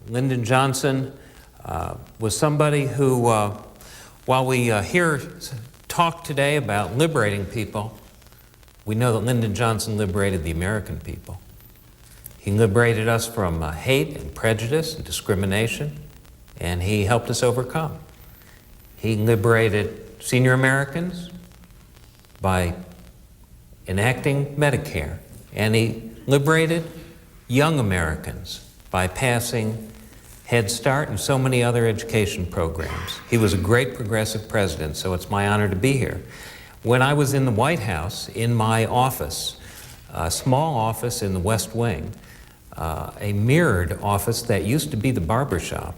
Lyndon Johnson was somebody who, while we hear talk today about liberating people, we know that Lyndon Johnson liberated the American people. He liberated us from hate and prejudice and discrimination, and he helped us overcome. He liberated senior Americans by enacting Medicare, and he liberated young Americans by passing Head Start and so many other education programs. He was a great progressive president, so it's my honor to be here. When I was in the White House, in my office, a small office in the West Wing, a mirrored office that used to be the barber shop,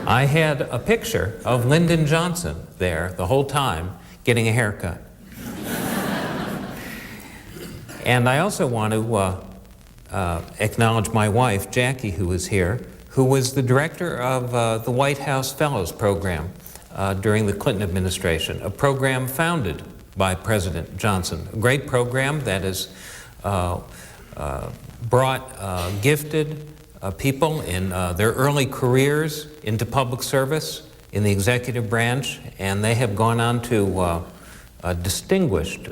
I had a picture of Lyndon Johnson there the whole time getting a haircut. And I also want to acknowledge my wife, Jackie, who is here, who was the director of the White House Fellows Program during the Clinton administration, a program founded by President Johnson, a great program that has brought gifted people in their early careers into public service in the executive branch, and they have gone on to distinguished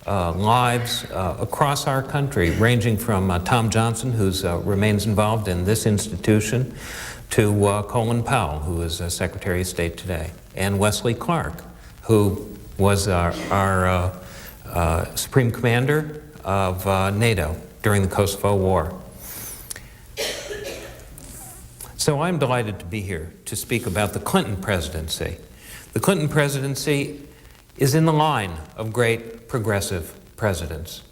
lives across our country, ranging from Tom Johnson, who remains involved in this institution, to Colin Powell, who is Secretary of State today, and Wesley Clark, who was our Supreme Commander of NATO during the Kosovo War. So I'm delighted to be here to speak about the Clinton presidency. The Clinton presidency is in the line of great progressive presidents.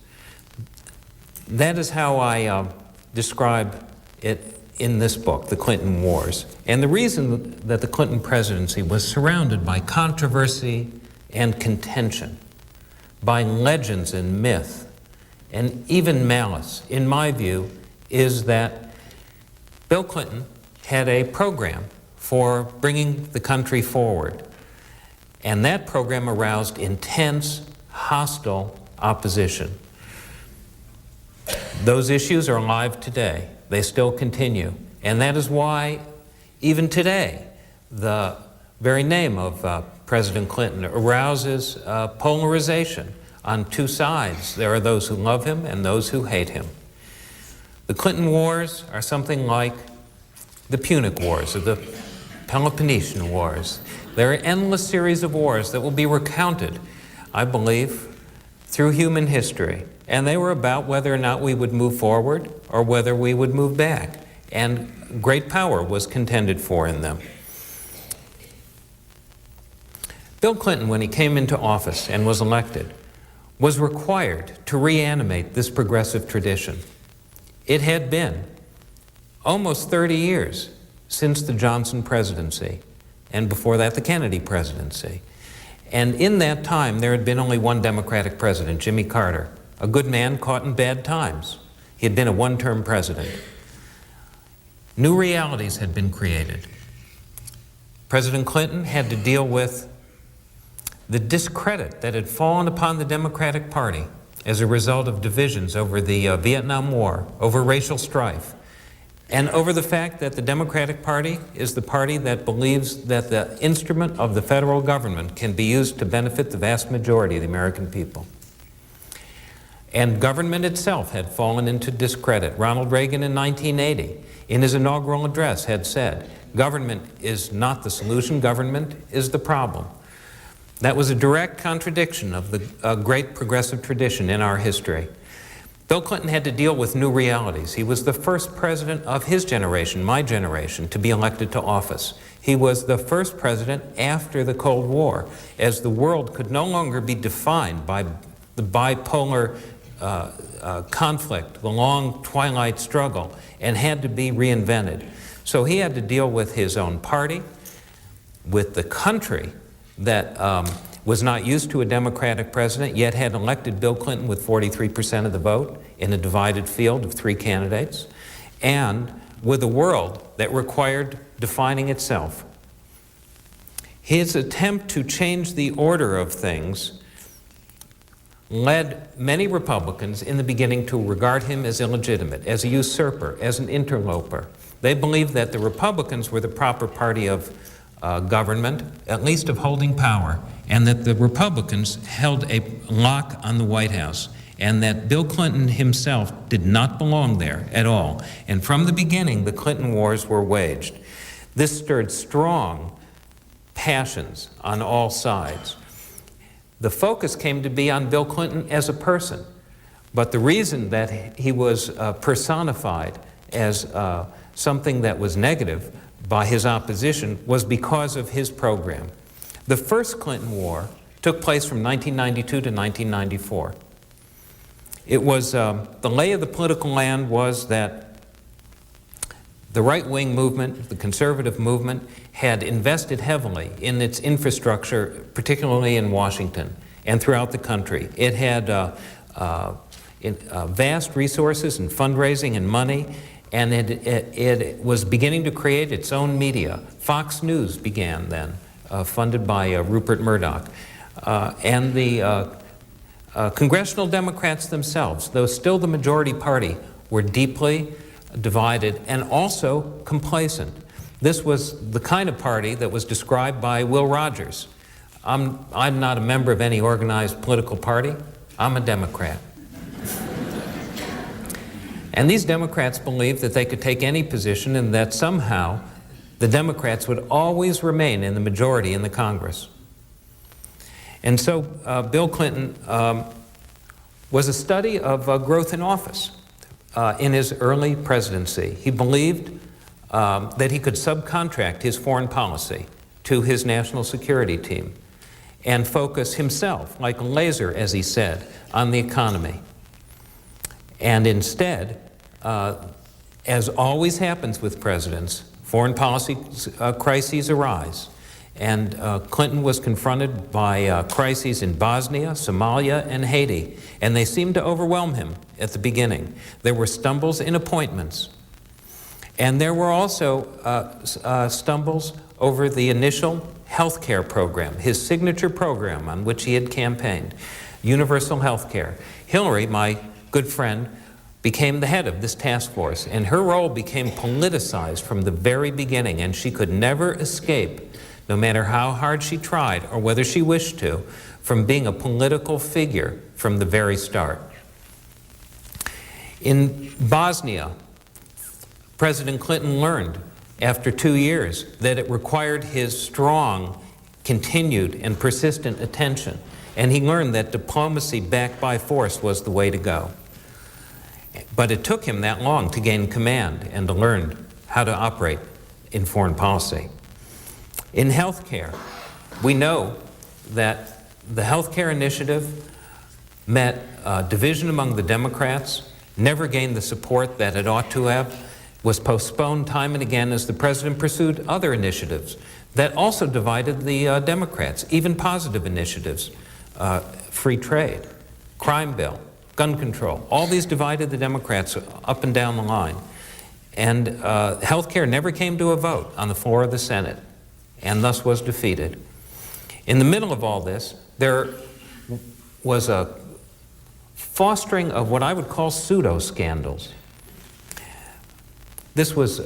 That is how I describe it in this book, The Clinton Wars. And the reason that the Clinton presidency was surrounded by controversy and contention, by legends and myth, and even malice, in my view, is that Bill Clinton had a program for bringing the country forward. And that program aroused intense, hostile opposition. Those issues are alive today. They still continue. And that is why, even today, the very name of President Clinton arouses polarization on two sides. There are those who love him and those who hate him. The Clinton Wars are something like the Punic Wars or the Peloponnesian Wars. There are an endless series of wars that will be recounted, I believe, through human history. And they were about whether or not we would move forward or whether we would move back. And great power was contended for in them. Bill Clinton, when he came into office and was elected, was required to reanimate this progressive tradition. It had been almost 30 years since the Johnson presidency, and before that, the Kennedy presidency. And in that time, there had been only one Democratic president, Jimmy Carter, a good man caught in bad times. He had been a one-term president. New realities had been created. President Clinton had to deal with the discredit that had fallen upon the Democratic Party as a result of divisions over the Vietnam War, over racial strife, and over the fact that the Democratic Party is the party that believes that the instrument of the federal government can be used to benefit the vast majority of the American people. And government itself had fallen into discredit. Ronald Reagan in 1980, in his inaugural address, had said, "Government is not the solution, government is the problem." That was a direct contradiction of the great progressive tradition in our history. Bill Clinton had to deal with new realities. He was the first president of his generation, my generation, to be elected to office. He was the first president after the Cold War, as the world could no longer be defined by the bipolar conflict, the long twilight struggle, and had to be reinvented. So he had to deal with his own party, with the country that was not used to a Democratic president, yet had elected Bill Clinton with 43% of the vote in a divided field of three candidates, and with a world that required defining itself. His attempt to change the order of things led many Republicans in the beginning to regard him as illegitimate, as a usurper, as an interloper. They believed that the Republicans were the proper party of government, at least of holding power, and that the Republicans held a lock on the White House, and that Bill Clinton himself did not belong there at all. And from the beginning, the Clinton wars were waged. This stirred strong passions on all sides. The focus came to be on Bill Clinton as a person, but the reason that he was personified as something that was negative by his opposition was because of his program. The first Clinton War took place from 1992 to 1994. It was, the lay of the political land was that the right-wing movement, the conservative movement, had invested heavily in its infrastructure, particularly in Washington and throughout the country. It had vast resources and fundraising and money, and it was beginning to create its own media. Fox News began then, funded by Rupert Murdoch. And the congressional Democrats themselves, though still the majority party, were deeply divided and also complacent. This was the kind of party that was described by Will Rogers. I'm not a member of any organized political party. I'm a Democrat. And these Democrats believed that they could take any position and that somehow the Democrats would always remain in the majority in the Congress. And so Bill Clinton was a study of growth in office. In his early presidency, he believed that he could subcontract his foreign policy to his national security team and focus himself, like a laser, as he said, on the economy. And instead, as always happens with presidents, foreign policy crises arise. And Clinton was confronted by crises in Bosnia, Somalia, and Haiti, and they seemed to overwhelm him at the beginning. There were stumbles in appointments, and there were also stumbles over the initial health care program, his signature program on which he had campaigned, universal health care. Hillary, my good friend, became the head of this task force, and her role became politicized from the very beginning, and she could never escape, no matter how hard she tried or whether she wished to, from being a political figure from the very start. In Bosnia, President Clinton learned after 2 years that it required his strong, continued, and persistent attention, and he learned that diplomacy backed by force was the way to go. But it took him that long to gain command and to learn how to operate in foreign policy. In health care, we know that the health care initiative met division among the Democrats, never gained the support that it ought to have, was postponed time and again as the president pursued other initiatives that also divided the Democrats, even positive initiatives, free trade, crime bill, gun control. All these divided the Democrats up and down the line. And health care never came to a vote on the floor of the Senate, and thus was defeated. In the middle of all this, there was a fostering of what I would call pseudo-scandals. This was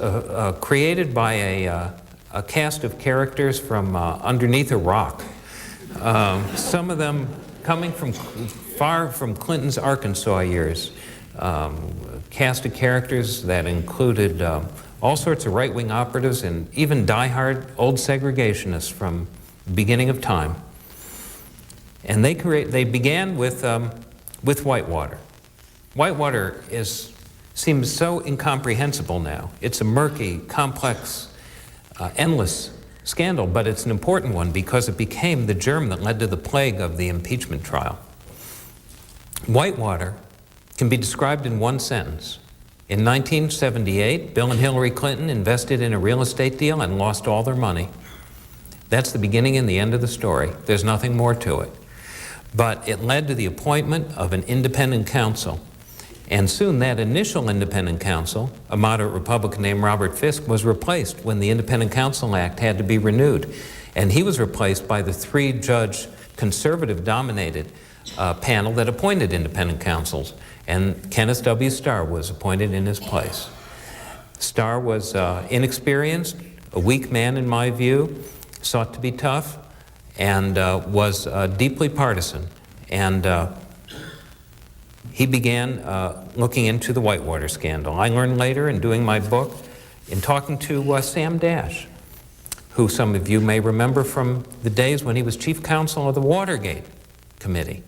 created by a cast of characters from underneath a rock. Some of them coming from far from Clinton's Arkansas years. Cast of characters that included all sorts of right-wing operatives and even die-hard old segregationists from the beginning of time. And they began with Whitewater. Whitewater seems so incomprehensible now. It's a murky, complex, endless scandal, but it's an important one because it became the germ that led to the plague of the impeachment trial. Whitewater can be described in one sentence. In 1978, Bill and Hillary Clinton invested in a real estate deal and lost all their money. That's the beginning and the end of the story. There's nothing more to it. But it led to the appointment of an independent counsel. And soon that initial independent counsel, a moderate Republican named Robert Fisk, was replaced when the Independent Counsel Act had to be renewed. And he was replaced by the three-judge, conservative-dominated panel that appointed independent counsels, and Kenneth W. Starr was appointed in his place. Starr was inexperienced, a weak man in my view, sought to be tough, and was deeply partisan. And he began looking into the Whitewater scandal. I learned later in doing my book, in talking to Sam Dash, who some of you may remember from the days when he was chief counsel of the Watergate Committee.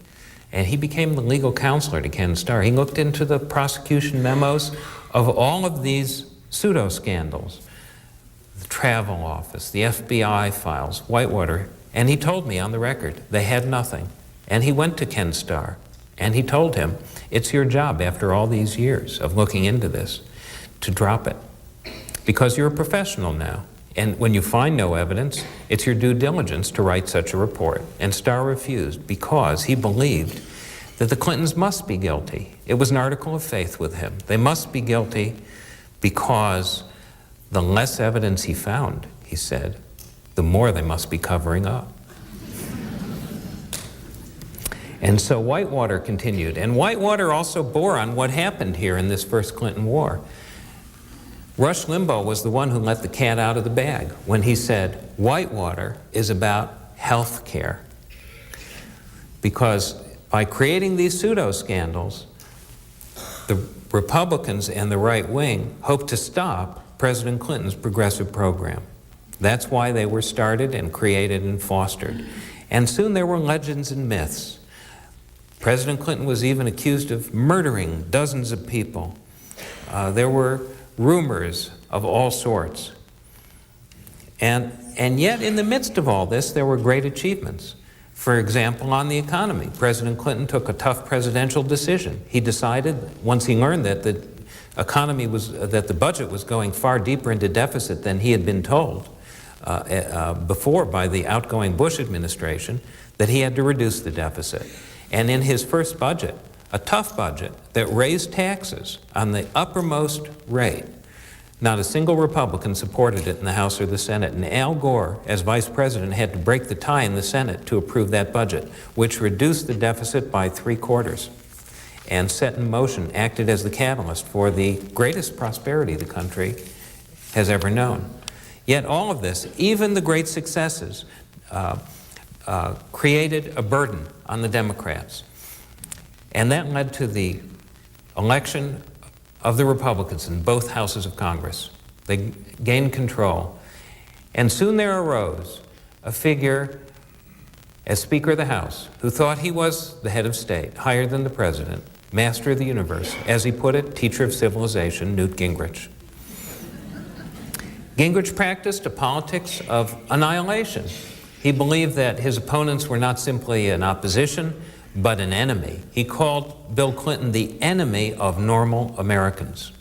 And he became the legal counselor to Ken Starr. He looked into the prosecution memos of all of these pseudo-scandals, the travel office, the FBI files, Whitewater, and he told me on the record they had nothing. And he went to Ken Starr, and he told him, it's your job after all these years of looking into this to drop it, because you're a professional now. And when you find no evidence, it's your due diligence to write such a report. And Starr refused because he believed that the Clintons must be guilty. It was an article of faith with him. They must be guilty because the less evidence he found, he said, the more they must be covering up. And so Whitewater continued. And Whitewater also bore on what happened here in this first Clinton war. Rush Limbaugh was the one who let the cat out of the bag when he said, Whitewater is about health care. Because by creating these pseudo-scandals, the Republicans and the right wing hoped to stop President Clinton's progressive program. That's why they were started and created and fostered. And soon there were legends and myths. President Clinton was even accused of murdering dozens of people. There were rumors of all sorts. And yet, in the midst of all this, there were great achievements. For example, on the economy, President Clinton took a tough presidential decision. He decided, once he learned that the economy was, that the budget was going far deeper into deficit than he had been told before by the outgoing Bush administration, that he had to reduce the deficit. And in his first budget, a tough budget that raised taxes on the uppermost rate, not a single Republican supported it in the House or the Senate. And Al Gore, as vice president, had to break the tie in the Senate to approve that budget, which reduced the deficit by 3/4 and set in motion, acted as the catalyst for the greatest prosperity the country has ever known. Yet all of this, even the great successes, created a burden on the Democrats. And that led to the election of the Republicans in both houses of Congress. They gained control. And soon there arose a figure as Speaker of the House who thought he was the head of state, higher than the president, master of the universe, as he put it, teacher of civilization, Newt Gingrich. Gingrich practiced a politics of annihilation. He believed that his opponents were not simply an opposition, but an enemy. He called Bill Clinton the enemy of normal Americans.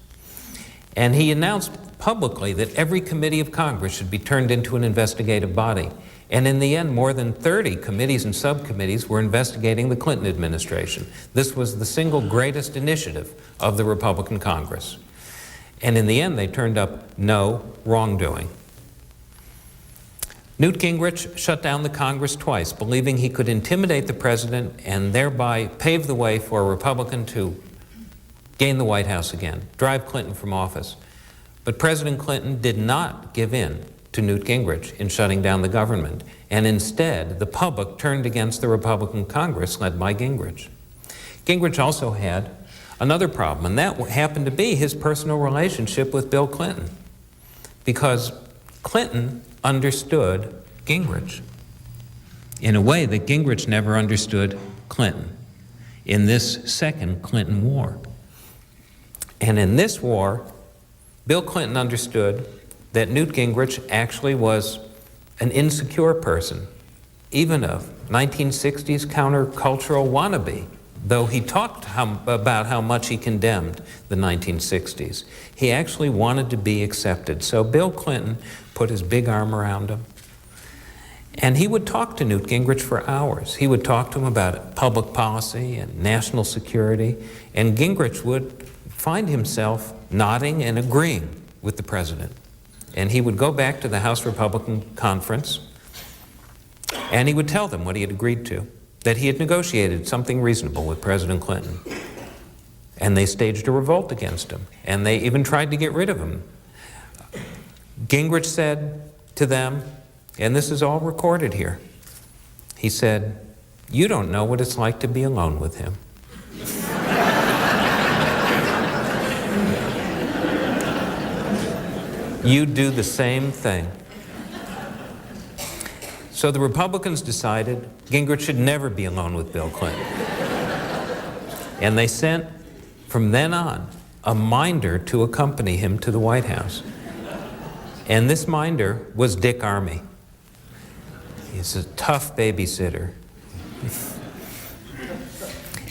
And he announced publicly that every committee of Congress should be turned into an investigative body. And in the end, more than 30 committees and subcommittees were investigating the Clinton administration. This was the single greatest initiative of the Republican Congress. And in the end, they turned up no wrongdoing. Newt Gingrich shut down the Congress twice, believing he could intimidate the president and thereby pave the way for a Republican to gain the White House again, drive Clinton from office. But President Clinton did not give in to Newt Gingrich in shutting down the government, and instead the public turned against the Republican Congress led by Gingrich. Gingrich also had another problem, and that happened to be his personal relationship with Bill Clinton, because Clinton understood Gingrich in a way that Gingrich never understood Clinton in this second Clinton war. And in this war, Bill Clinton understood that Newt Gingrich actually was an insecure person, even a 1960s countercultural wannabe, though he talked about how much he condemned the 1960s. He actually wanted to be accepted. So Bill Clinton put his big arm around him. And he would talk to Newt Gingrich for hours. He would talk to him about public policy and national security. And Gingrich would find himself nodding and agreeing with the president. And he would go back to the House Republican Conference, and he would tell them what he had agreed to. that he had negotiated something reasonable with President Clinton. And they staged a revolt against him, and they even tried to get rid of him. Gingrich said to them, and this is all recorded here, he said, "You don't know what it's like to be alone with him." You do the same thing. So the Republicans decided Gingrich should never be alone with Bill Clinton. And they sent, from then on, a minder to accompany him to the White House. And this minder was Dick Armey. He's a tough babysitter.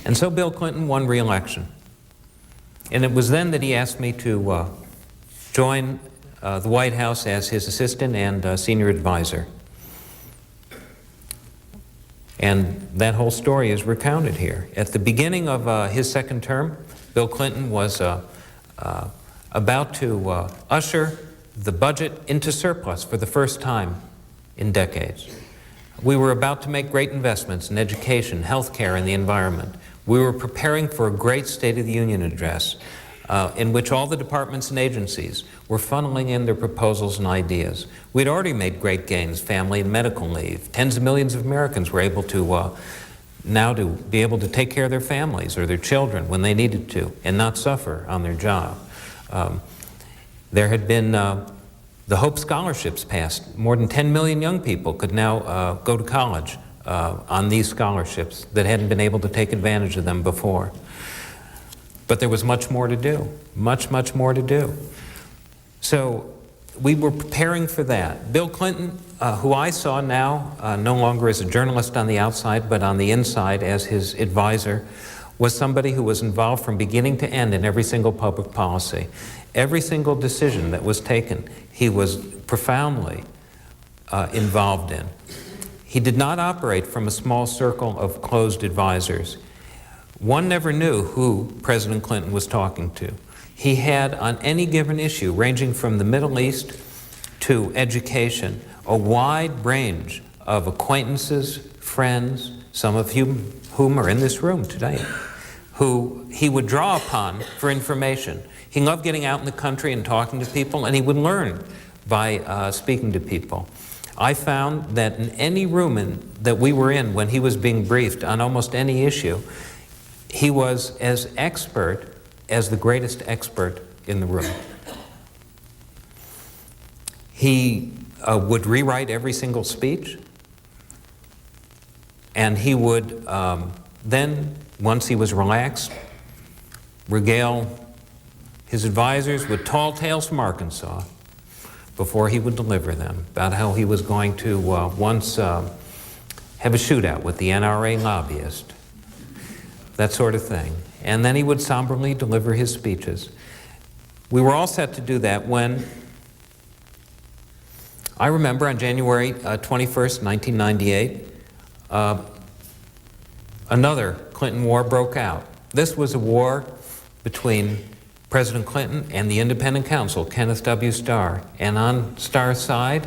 And so Bill Clinton won re-election. And it was then that he asked me to join the White House as his assistant and senior advisor. And that whole story is recounted here. At the beginning of his second term, Bill Clinton was about to usher the budget into surplus for the first time in decades. We were about to make great investments in education, health care, and the environment. We were preparing for a great State of the Union address in which all the departments and agencies were funneling in their proposals and ideas. We'd already made great gains, family and medical leave. Tens of millions of Americans were able to now to be able to take care of their families or their children when they needed to and not suffer on their job. There had been the Hope Scholarships passed. More than 10 million young people could now go to college on these scholarships that hadn't been able to take advantage of them before. But there was much more to do, much, much more to do. So we were preparing for that. Bill Clinton, who I saw now no longer as a journalist on the outside, but on the inside as his advisor, was somebody who was involved from beginning to end in every single public policy. Every single decision that was taken, he was profoundly involved in. He did not operate from a small circle of closed advisors. One never knew who President Clinton was talking to. He had, on any given issue, ranging from the Middle East to education, a wide range of acquaintances, friends, some of whom are in this room today, who he would draw upon for information. He loved getting out in the country and talking to people, and he would learn by speaking to people. I found that in any room that we were in when he was being briefed on almost any issue, he was as expert as the greatest expert in the room. He would rewrite every single speech, and he would then, once he was relaxed, regale his advisors with tall tales from Arkansas before he would deliver them, about how he was going to once have a shootout with the NRA lobbyist, that sort of thing. And then he would somberly deliver his speeches. We were all set to do that when, I remember on January 21st, 1998, another Clinton war broke out. This was a war between President Clinton and the independent counsel, Kenneth W. Starr. And on Starr's side,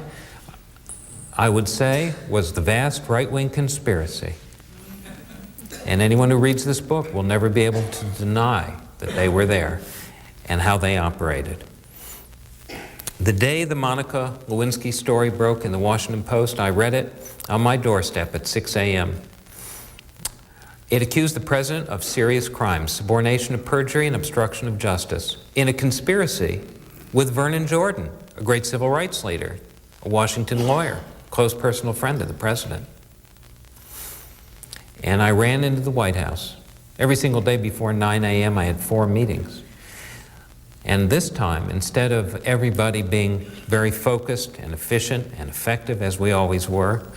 I would say, was the vast right-wing conspiracy. And anyone who reads this book will never be able to deny that they were there and how they operated. The day the Monica Lewinsky story broke in the Washington Post, I read it on my doorstep at 6 a.m. It accused the president of serious crimes, subornation of perjury and obstruction of justice, in a conspiracy with Vernon Jordan, a great civil rights leader, a Washington lawyer, close personal friend of the president. And I ran into the White House. Every single day before 9 a.m. I had 4 meetings. And this time, instead of everybody being very focused and efficient and effective, as we always were,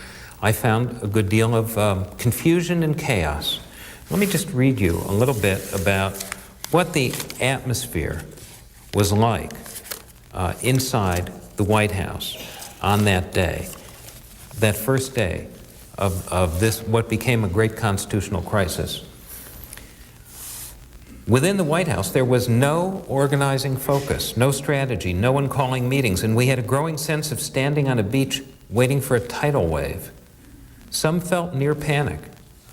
I found a good deal of confusion and chaos. Let me just read you a little bit about what the atmosphere was like inside the White House on that day, that first day of this, what became a great constitutional crisis. Within the White House, there was no organizing focus, no strategy, no one calling meetings, and we had a growing sense of standing on a beach waiting for a tidal wave. Some felt near panic.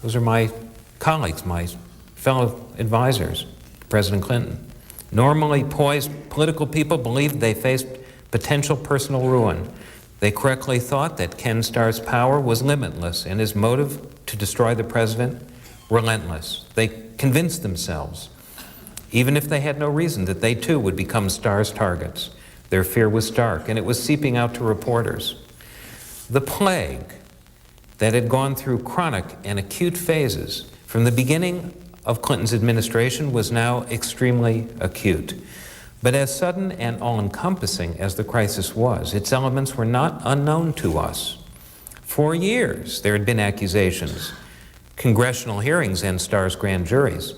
Those are my colleagues, my fellow advisors to President Clinton. Normally poised political people believed they faced potential personal ruin. They correctly thought that Ken Starr's power was limitless and his motive to destroy the president relentless. They convinced themselves, even if they had no reason, that they too would become Starr's targets. Their fear was stark, and it was seeping out to reporters. The plague that had gone through chronic and acute phases from the beginning of Clinton's administration was now extremely acute. But as sudden and all-encompassing as the crisis was, its elements were not unknown to us. For years, there had been accusations, congressional hearings, and Starr's grand juries.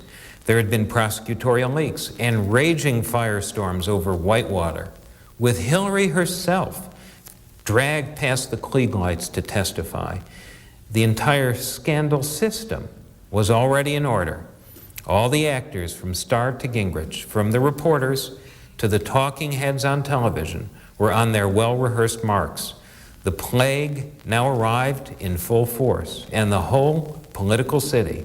There had been prosecutorial leaks and raging firestorms over Whitewater, with Hillary herself dragged past the Klieg lights to testify. The entire scandal system was already in order. All the actors, from Starr to Gingrich, from the reporters to the talking heads on television, were on their well-rehearsed marks. The plague now arrived in full force, and the whole political city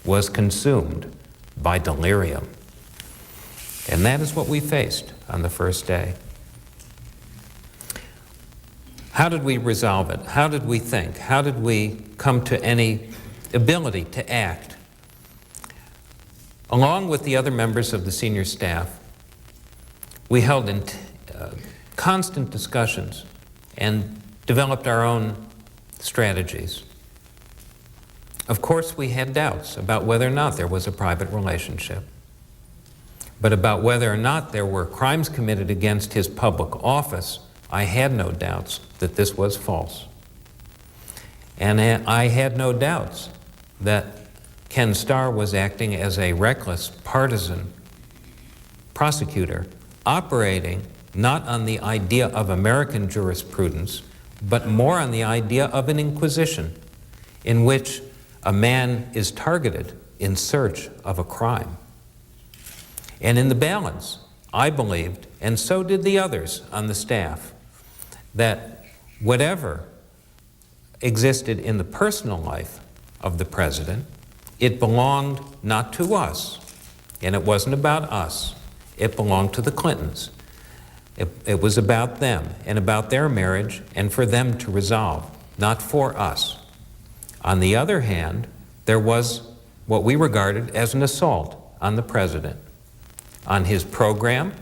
was consumed by delirium. And that is what we faced on the first day. How did we resolve it? How did we think? How did we come to any ability to act? Along with the other members of the senior staff, we held constant discussions and developed our own strategies. Of course, we had doubts about whether or not there was a private relationship, but about whether or not there were crimes committed against his public office, I had no doubts that this was false. And I had no doubts that Ken Starr was acting as a reckless, partisan prosecutor, operating not on the idea of American jurisprudence, but more on the idea of an inquisition in which a man is targeted in search of a crime. And in the balance, I believed, and so did the others on the staff, that whatever existed in the personal life of the president, it belonged not to us, and it wasn't about us. It belonged to the Clintons. It was about them and about their marriage and for them to resolve, not for us. On the other hand, there was what we regarded as an assault on the president, on his program,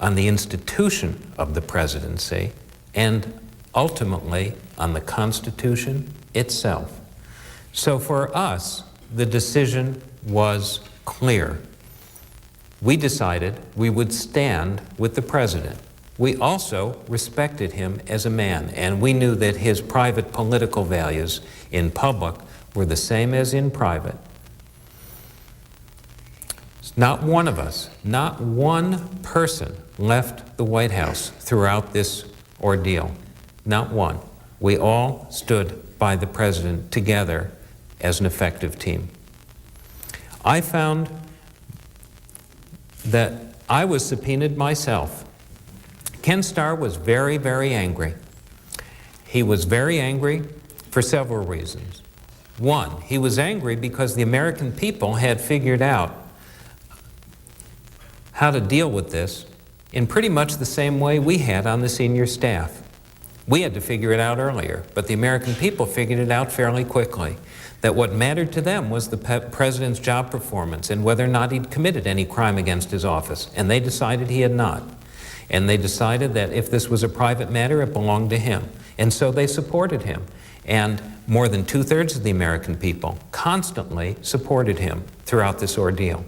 on the institution of the presidency, and ultimately on the Constitution itself. So for us, the decision was clear. We decided we would stand with the president. We also respected him as a man, and we knew that his private political values in public were the same as in private. Not one of us, not one person left the White House throughout this ordeal. Not one. We all stood by the president together as an effective team. I found that I was subpoenaed myself. Ken Starr was very, very angry. He was very angry for several reasons. One, he was angry because the American people had figured out how to deal with this in pretty much the same way we had on the senior staff. We had to figure it out earlier, but the American people figured it out fairly quickly, that what mattered to them was the president's job performance and whether or not he'd committed any crime against his office, and they decided he had not. And they decided that if this was a private matter, it belonged to him. And so they supported him. And more than 2/3 of the American people constantly supported him throughout this ordeal.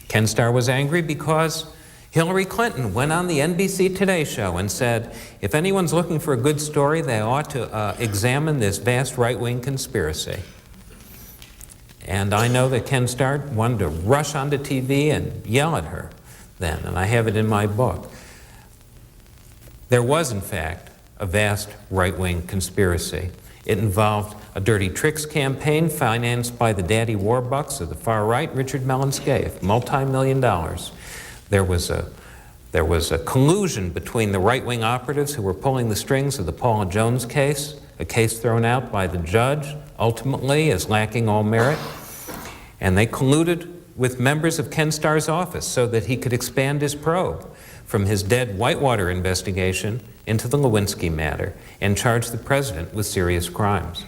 Ken Starr was angry because Hillary Clinton went on the NBC Today show and said, if anyone's looking for a good story, they ought to examine this vast right-wing conspiracy. And I know that Ken Starr wanted to rush onto TV and yell at her then, and I have it in my book. There was, in fact, a vast right-wing conspiracy. It involved a dirty tricks campaign financed by the daddy warbucks of the far right, Richard Mellon Scaife, multi-million dollars. There was a collusion between the right-wing operatives who were pulling the strings of the Paula Jones case, a case thrown out by the judge ultimately as lacking all merit, and they colluded with members of Ken Starr's office so that he could expand his probe from his dead Whitewater investigation into the Lewinsky matter and charge the president with serious crimes,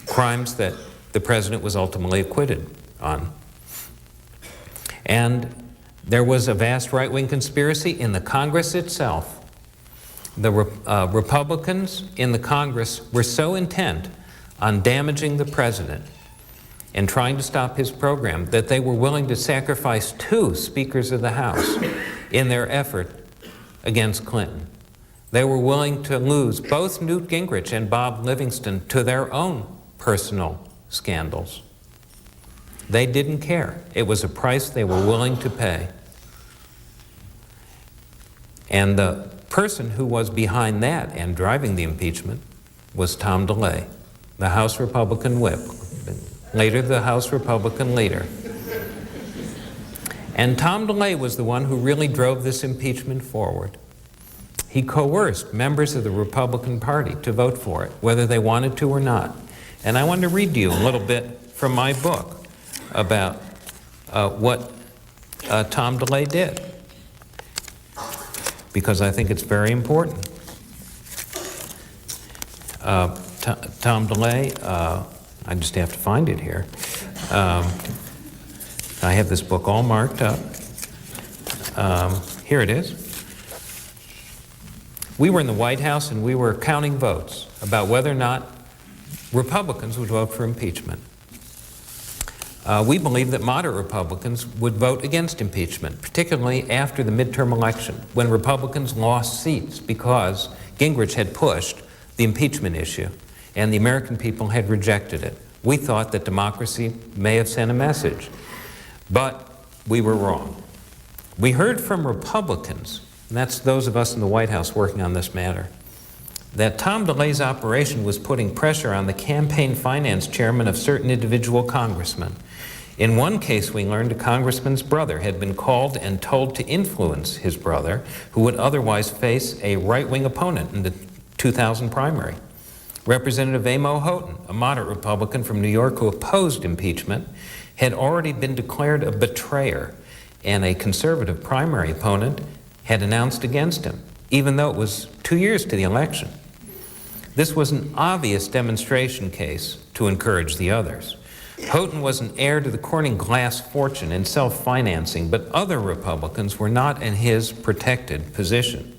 crimes that the president was ultimately acquitted on. And there was a vast right-wing conspiracy in the Congress itself. The Republicans in the Congress were so intent on damaging the president and trying to stop his program that they were willing to sacrifice 2 speakers of the House in their effort against Clinton. They were willing to lose both Newt Gingrich and Bob Livingston to their own personal scandals. They didn't care. It was a price they were willing to pay. And the person who was behind that and driving the impeachment was Tom DeLay, the House Republican whip, later the House Republican leader. And Tom DeLay was the one who really drove this impeachment forward. He coerced members of the Republican Party to vote for it, whether they wanted to or not. And I want to read to you a little bit from my book about what Tom DeLay did, because I think it's very important. Tom DeLay, I just have to find it here. I have this book all marked up. Here it is. We were in the White House and we were counting votes about whether or not Republicans would vote for impeachment. We believed that moderate Republicans would vote against impeachment, particularly after the midterm election, when Republicans lost seats because Gingrich had pushed the impeachment issue and the American people had rejected it. We thought that democracy may have sent a message, but we were wrong. We heard from Republicans, and that's those of us in the White House working on this matter, that Tom DeLay's operation was putting pressure on the campaign finance chairman of certain individual congressmen. In one case, we learned a congressman's brother had been called and told to influence his brother, who would otherwise face a right-wing opponent in the 2000 primary. Representative Amo Houghton, a moderate Republican from New York who opposed impeachment, had already been declared a betrayer, and a conservative primary opponent had announced against him, even though it was 2 years to the election. This was an obvious demonstration case to encourage the others. Houghton was an heir to the Corning glass fortune and self-financing, but other Republicans were not in his protected position.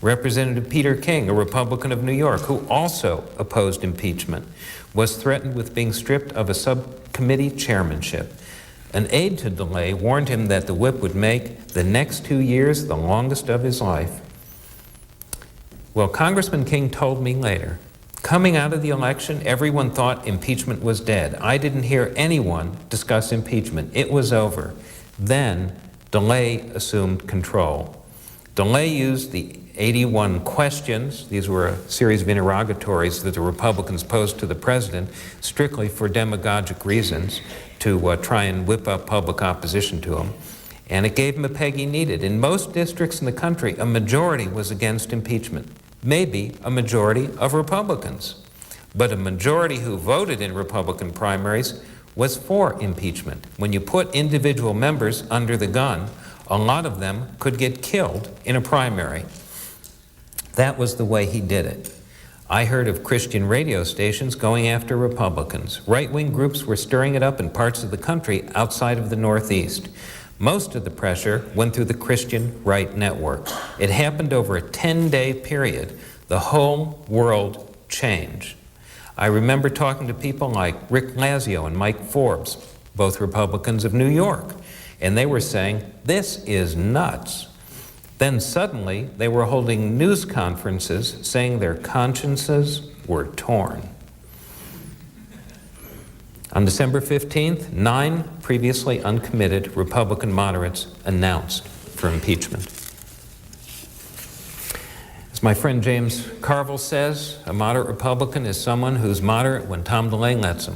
Representative Peter King, a Republican of New York, who also opposed impeachment, was threatened with being stripped of a subcommittee chairmanship. An aide to DeLay warned him that the whip would make the next 2 years the longest of his life. Well, Congressman King told me later, coming out of the election, everyone thought impeachment was dead. I didn't hear anyone discuss impeachment. It was over. Then DeLay assumed control. DeLay used the 81 questions. These were a series of interrogatories that the Republicans posed to the president strictly for demagogic reasons to try and whip up public opposition to him. And it gave him a peg he needed. In most districts in the country, a majority was against impeachment. Maybe a majority of Republicans. But a majority who voted in Republican primaries was for impeachment. When you put individual members under the gun, a lot of them could get killed in a primary. That was the way he did it. I heard of Christian radio stations going after Republicans. Right-wing groups were stirring it up in parts of the country outside of the Northeast. Most of the pressure went through the Christian Right Network. It happened over a 10-day period. The whole world changed. I remember talking to people like Rick Lazio and Mike Forbes, both Republicans of New York, and they were saying, this is nuts. Then suddenly, they were holding news conferences saying their consciences were torn. On December 15th, 9 previously uncommitted Republican moderates announced for impeachment. As my friend James Carville says, a moderate Republican is someone who's moderate when Tom DeLay lets him.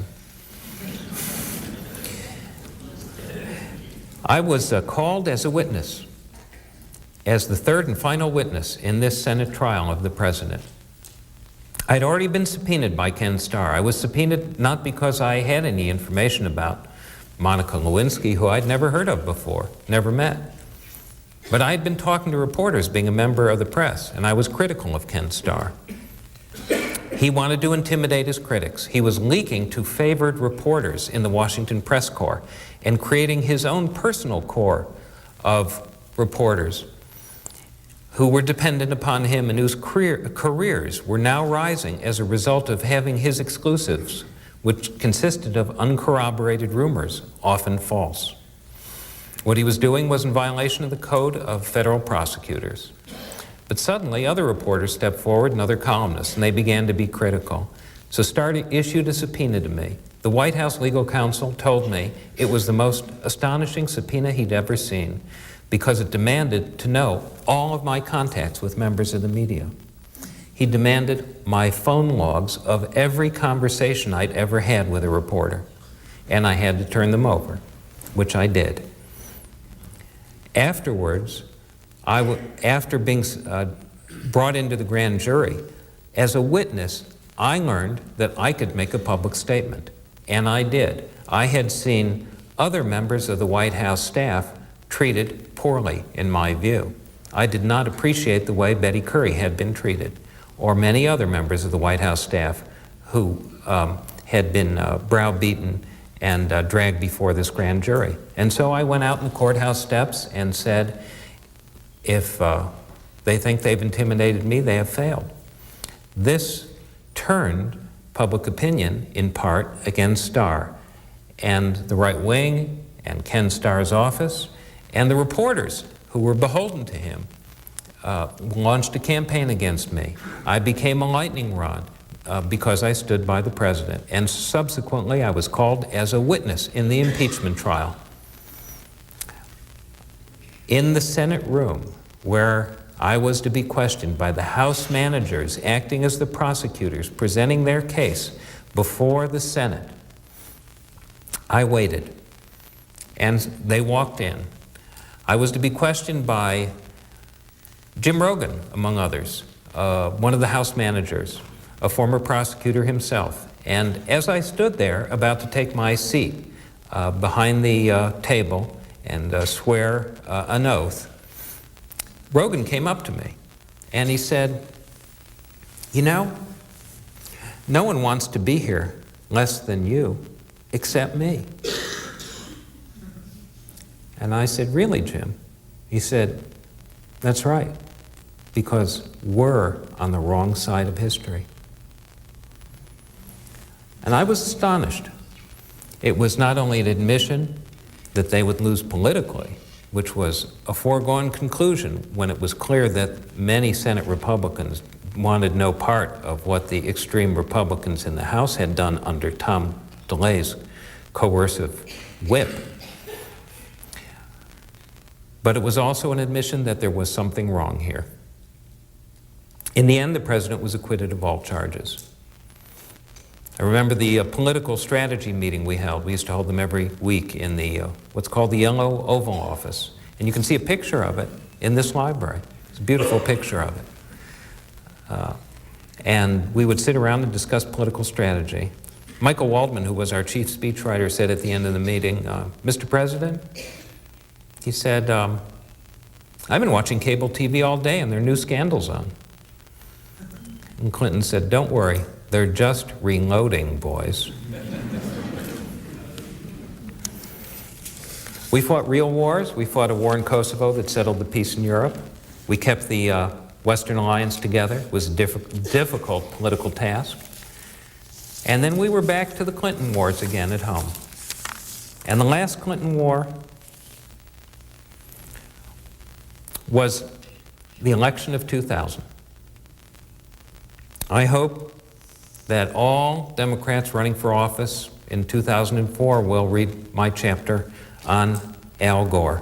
I was called as a witness, as the third and final witness in this Senate trial of the president. I'd already been subpoenaed by Ken Starr. I was subpoenaed not because I had any information about Monica Lewinsky, who I'd never heard of before, never met. But I'd been talking to reporters, being a member of the press, and I was critical of Ken Starr. He wanted to intimidate his critics. He was leaking to favored reporters in the Washington Press Corps and creating his own personal corps of reporters who were dependent upon him and whose careers were now rising as a result of having his exclusives, which consisted of uncorroborated rumors, often false. What he was doing was in violation of the code of federal prosecutors. But suddenly, other reporters stepped forward and other columnists, and they began to be critical. So Starr issued a subpoena to me. The White House legal counsel told me it was the most astonishing subpoena he'd ever seen, because it demanded to know all of my contacts with members of the media. He demanded my phone logs of every conversation I'd ever had with a reporter, and I had to turn them over, which I did. Afterwards, after being brought into the grand jury, as a witness, I learned that I could make a public statement, and I did. I had seen other members of the White House staff treated poorly, in my view. I did not appreciate the way Betty Currie had been treated, or many other members of the White House staff who had been browbeaten and dragged before this grand jury. And so I went out in the courthouse steps and said, if they think they've intimidated me, they have failed. This turned public opinion, in part, against Starr, and the right wing, and Ken Starr's office, and the reporters who were beholden to him launched a campaign against me. I became a lightning rod because I stood by the president, and subsequently I was called as a witness in the impeachment trial. In the Senate room, where I was to be questioned by the House managers acting as the prosecutors, presenting their case before the Senate, I waited, and they walked in. I was to be questioned by Jim Rogan, among others, one of the House managers, a former prosecutor himself. And as I stood there about to take my seat behind the table and swear an oath, Rogan came up to me and he said, "You know, no one wants to be here less than you, except me." And I said, "Really, Jim?" He said, "That's right, because we're on the wrong side of history." And I was astonished. It was not only an admission that they would lose politically, which was a foregone conclusion when it was clear that many Senate Republicans wanted no part of what the extreme Republicans in the House had done under Tom DeLay's coercive whip. But it was also an admission that there was something wrong here. In the end, the president was acquitted of all charges. I remember the political strategy meeting we held. We used to hold them every week in the what's called the Yellow Oval Office. And you can see a picture of it in this library. It's a beautiful picture of it. And we would sit around and discuss political strategy. Michael Waldman, who was our chief speechwriter, said at the end of the meeting, "Mr. President," he said, "I've been watching cable TV all day and there are new scandals on." And Clinton said, "Don't worry, they're just reloading, boys." We fought real wars. We fought a war in Kosovo that settled the peace in Europe. We kept the Western Alliance together. It was a difficult political task. And then we were back to the Clinton wars again at home. And the last Clinton war was the election of 2000. I hope that all Democrats running for office in 2004 will read my chapter on Al Gore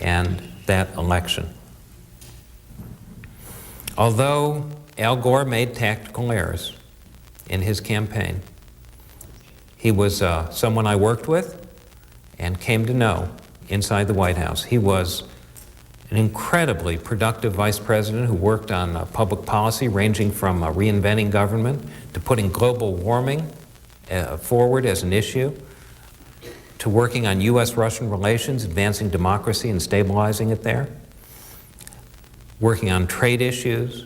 and that election. Although Al Gore made tactical errors in his campaign, he was someone I worked with and came to know inside the White House. He was an incredibly productive vice president who worked on public policy ranging from reinventing government to putting global warming forward as an issue, to working on U.S.-Russian relations, advancing democracy and stabilizing it there, working on trade issues,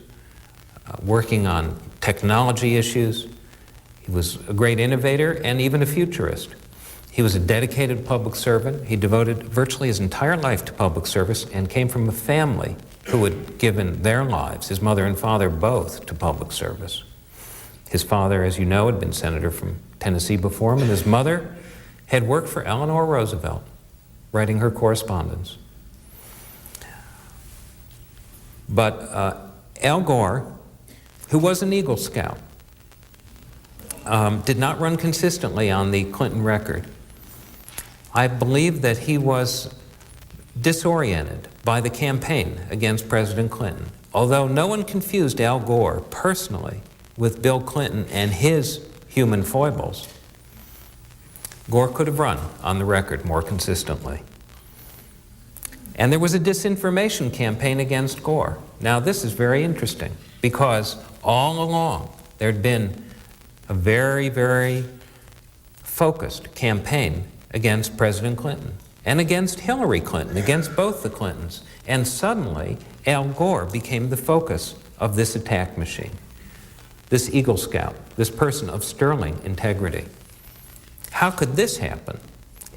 working on technology issues. He was a great innovator and even a futurist. He was a dedicated public servant. He devoted virtually his entire life to public service and came from a family who had given their lives, his mother and father both, to public service. His father, as you know, had been senator from Tennessee before him, and his mother had worked for Eleanor Roosevelt, writing her correspondence. But Al Gore, who was an Eagle Scout, did not run consistently on the Clinton record. I believe that he was disoriented by the campaign against President Clinton. Although no one confused Al Gore personally with Bill Clinton and his human foibles, Gore could have run on the record more consistently. And there was a disinformation campaign against Gore. Now, this is very interesting because all along there had been a very, very focused campaign against President Clinton and against Hillary Clinton, against both the Clintons. And suddenly, Al Gore became the focus of this attack machine, this Eagle Scout, this person of sterling integrity. How could this happen?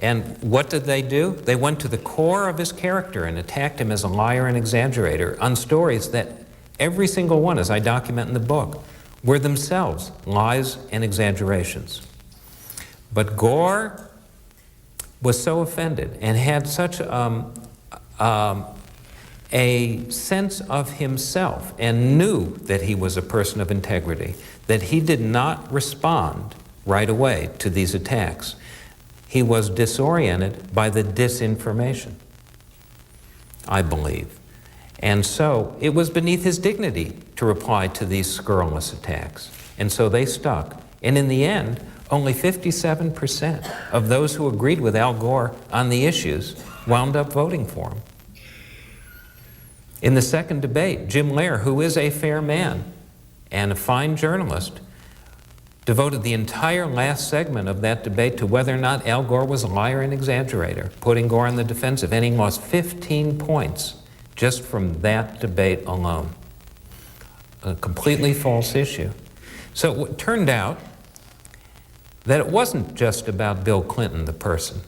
And what did they do? They went to the core of his character and attacked him as a liar and exaggerator on stories that every single one, as I document in the book, were themselves lies and exaggerations. But Gore was so offended and had such a sense of himself and knew that he was a person of integrity that he did not respond right away to these attacks. He was disoriented by the disinformation, I believe. And so it was beneath his dignity to reply to these scurrilous attacks. And so they stuck. And in the end, only 57% of those who agreed with Al Gore on the issues wound up voting for him. In the second debate, Jim Lehrer, who is a fair man and a fine journalist, devoted the entire last segment of that debate to whether or not Al Gore was a liar and exaggerator, putting Gore on the defensive, and he lost 15 points just from that debate alone. A completely false issue. So it turned out that it wasn't just about Bill Clinton, the person,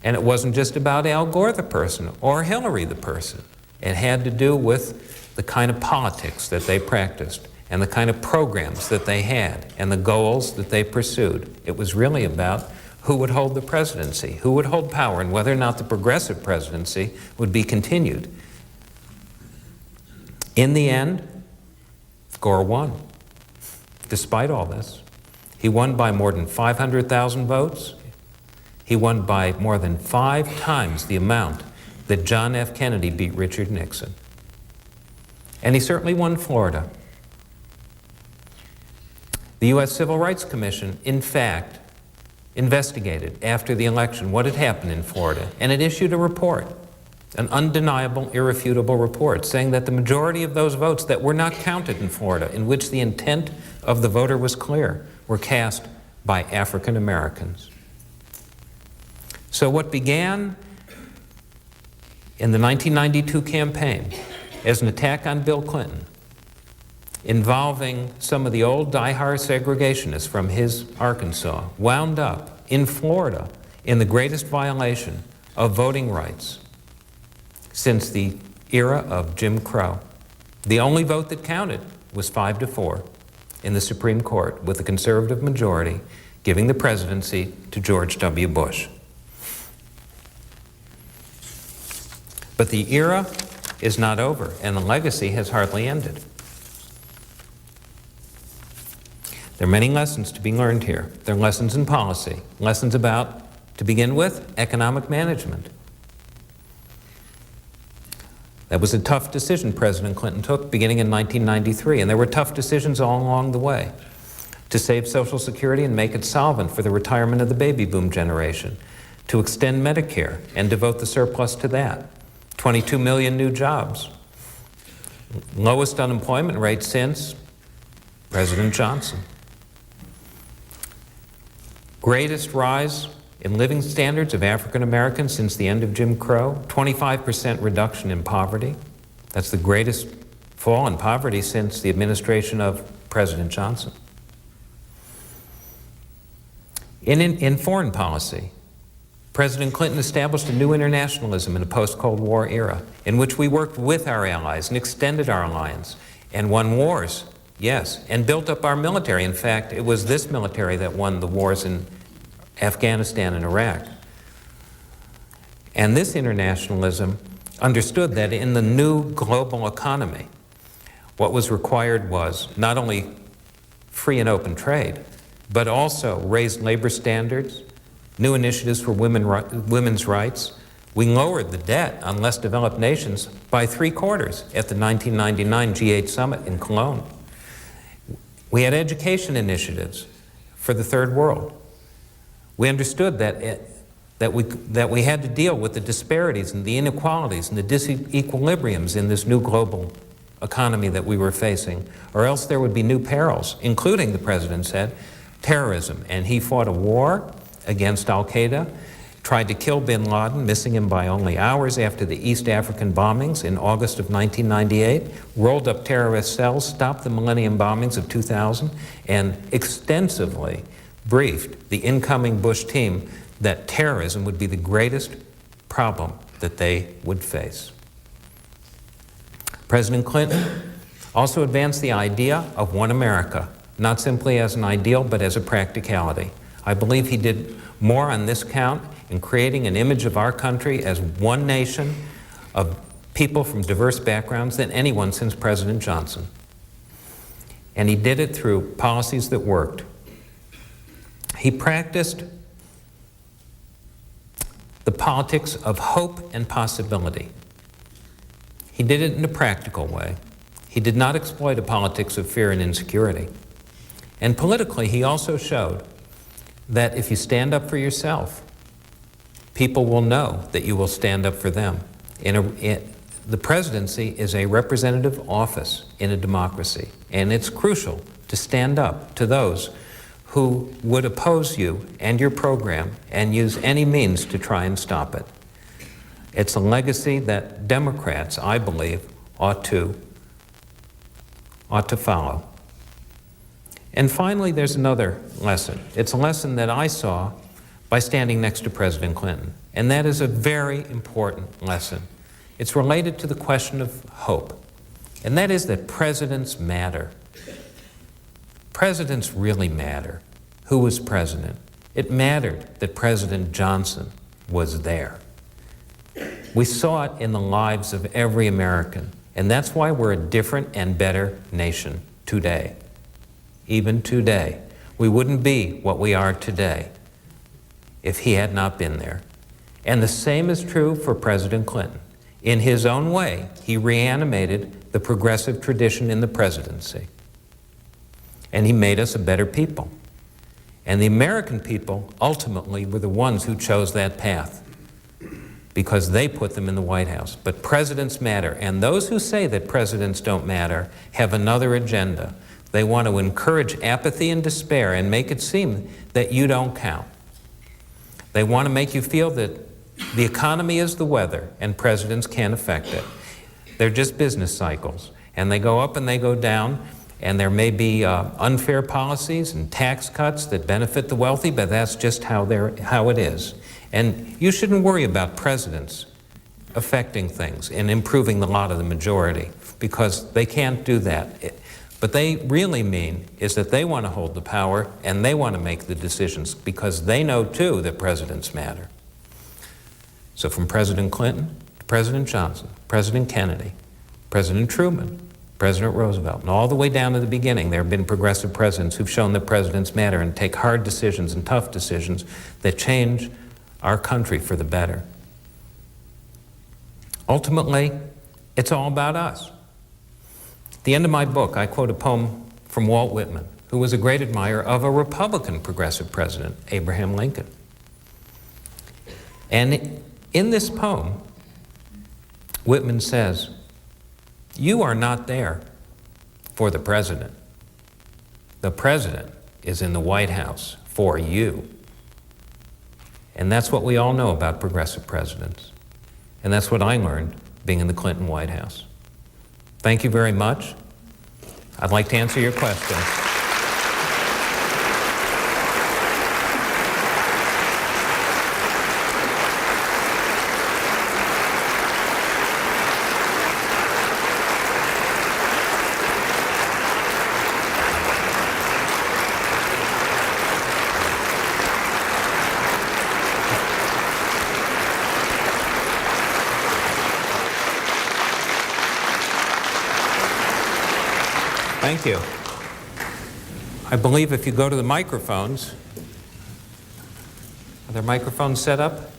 and it wasn't just about Al Gore, the person, or Hillary, the person. It had to do with the kind of politics that they practiced and the kind of programs that they had and the goals that they pursued. It was really about who would hold the presidency, who would hold power, and whether or not the progressive presidency would be continued. In the end, Gore won, despite all this. He won by more than 500,000 votes. He won by more than 5 times the amount that John F. Kennedy beat Richard Nixon. And he certainly won Florida. The U.S. Civil Rights Commission, in fact, investigated after the election what had happened in Florida, and it issued a report, an undeniable, irrefutable report, saying that the majority of those votes that were not counted in Florida, in which the intent of the voter was clear, were cast by African Americans. So what began in the 1992 campaign as an attack on Bill Clinton, involving some of the old die-hard segregationists from his Arkansas, wound up in Florida in the greatest violation of voting rights since the era of Jim Crow. The only vote that counted was 5-4 in the Supreme Court, with a conservative majority giving the presidency to George W. Bush. But the era is not over, and the legacy has hardly ended. There are many lessons to be learned here. There are lessons in policy, lessons about, to begin with, economic management. That was a tough decision President Clinton took beginning in 1993, and there were tough decisions all along the way to save Social Security and make it solvent for the retirement of the baby boom generation, to extend Medicare and devote the surplus to that, 22 million new jobs. Lowest unemployment rate since President Johnson. Greatest rise in living standards of African Americans since the end of Jim Crow. 25% reduction in poverty. That's the greatest fall in poverty since the administration of President Johnson. In foreign policy, President Clinton established a new internationalism in a post-Cold War era in which we worked with our allies and extended our alliance and won wars, yes, and built up our military. In fact, it was this military that won the wars in Afghanistan and Iraq. And this internationalism understood that in the new global economy, what was required was not only free and open trade, but also raised labor standards, new initiatives for women's rights. We lowered the debt on less developed nations by 3/4 at the 1999 G8 summit in Cologne. We had education initiatives for the third world. We understood that we had to deal with the disparities and the inequalities and the disequilibriums in this new global economy that we were facing, or else there would be new perils, including, the president said, terrorism. And he fought a war against al-Qaeda, tried to kill bin Laden, missing him by only hours after the East African bombings in August of 1998, rolled up terrorist cells, stopped the Millennium bombings of 2000, and extensively briefed the incoming Bush team that terrorism would be the greatest problem that they would face. President Clinton also advanced the idea of one America, not simply as an ideal, but as a practicality. I believe he did more on this count in creating an image of our country as one nation of people from diverse backgrounds than anyone since President Johnson. And he did it through policies that worked. He practiced the politics of hope and possibility. He did it in a practical way. He did not exploit a politics of fear and insecurity. And politically, he also showed that if you stand up for yourself, people will know that you will stand up for them. The presidency is a representative office in a democracy, and it's crucial to stand up to those who would oppose you and your program and use any means to try and stop it. It's a legacy that Democrats, I believe, ought to follow. And finally, there's another lesson. It's a lesson that I saw by standing next to President Clinton, and that is a very important lesson. It's related to the question of hope, and that is that presidents matter. Presidents really matter. Who was president? It mattered that President Johnson was there. We saw it in the lives of every American, and that's why we're a different and better nation today. Even today, we wouldn't be what we are today if he had not been there. And the same is true for President Clinton. In his own way, he reanimated the progressive tradition in the presidency. And he made us a better people. And the American people ultimately were the ones who chose that path because they put them in the White House. But presidents matter, and those who say that presidents don't matter have another agenda. They want to encourage apathy and despair and make it seem that you don't count. They want to make you feel that the economy is the weather and presidents can't affect it. They're just business cycles, and they go up and they go down, and there may be unfair policies and tax cuts that benefit the wealthy, but that's just how it is. And you shouldn't worry about presidents affecting things and improving the lot of the majority, because they can't do that. What they really mean is that they want to hold the power and they want to make the decisions because they know, too, that presidents matter. So from President Clinton to President Johnson, President Kennedy, President Truman, President Roosevelt, and all the way down to the beginning, there have been progressive presidents who've shown that presidents matter and take hard decisions and tough decisions that change our country for the better. Ultimately, it's all about us. At the end of my book, I quote a poem from Walt Whitman, who was a great admirer of a Republican progressive president, Abraham Lincoln. And in this poem, Whitman says, "You are not there for the president. The president is in the White House for you." And that's what we all know about progressive presidents. And that's what I learned being in the Clinton White House. Thank you very much. I'd like to answer your questions. Thank you. I believe if you go to the microphones, are there microphones set up?